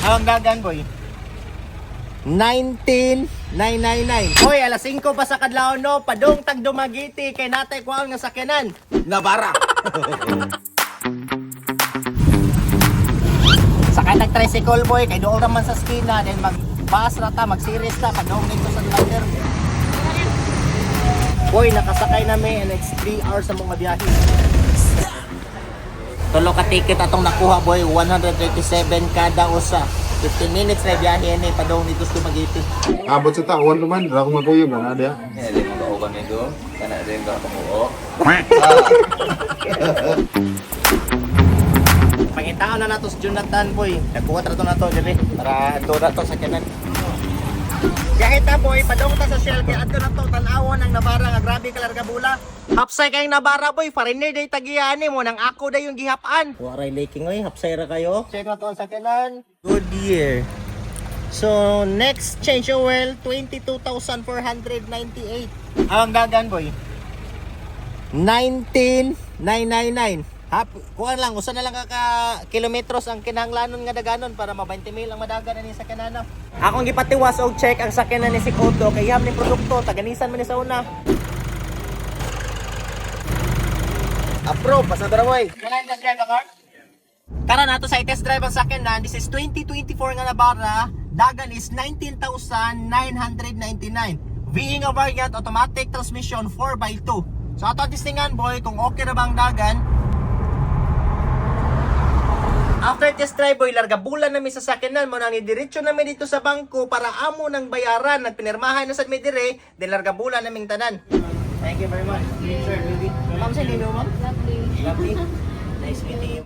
Ang dagan boy. 19,999. Hoy, alas 5 pa sa kadlaw no, padung tag Dumaguete kay natay kuan nga sakyanan. Nabara. Sakay tag tricycle boy kay doon naman sa skina then mag-bus ra ta, mag-series ta padung dito sa Lander. Boy, nakasakay nami and it's 3 hours sa mga biyahe. Tulo ka ticket atong nakuha boy, 137 kada usa. 15 minutes na biyahe ni padung dito sa Dumaguete. Abot sa taon naman, dala ko maguyog na dia. Hindi mo ka uban nito. Kana rin ka pamuo. Pangitaon na nato si Jonathan boy. Nagkuha ra to nato dire para adto na to sa kanan. Biyahe ta boy, padung ta sa Shell kay adto na to tan-awon ang Nabara nga grabe ka larga bula. Hapsay kay Nabara boy, foreigner day tagiyani mo nang ako day yung gihapan. Waray leaking oy, hapsay ra kayo. Check na to sa kanan. Good year. So next change oil 22,498. Ang dagan boy. 19,999. Kuha lang, usa na lang ka kilometros ang kinahanglanon nga daganon para ma 20 mil ang madagan ni sa kanana. Akong gipatiwas og check ang sakyanan ni si Koto kay ham ni produkto taganisan man ni sa una. Approve, basta dara boy. Kailan test drive ka car? Tara nato sa test drive ang sakyanan. This is 2024 nga Nabara. Dagan is 19,999. V nga variant, automatic transmission 4x2. So ato testingan boy kung okay na ba ang dagan. After test drive boy, larga bulan namin sa sakyanan mo nang idiretso namin dito sa bangko para amo ng bayaran. Nagpinirmahan na sa midire, then larga bulan naming tanan. Thank you very much. Sir, baby. Ma'am, sa lino ma'am? Lovely. Lovely.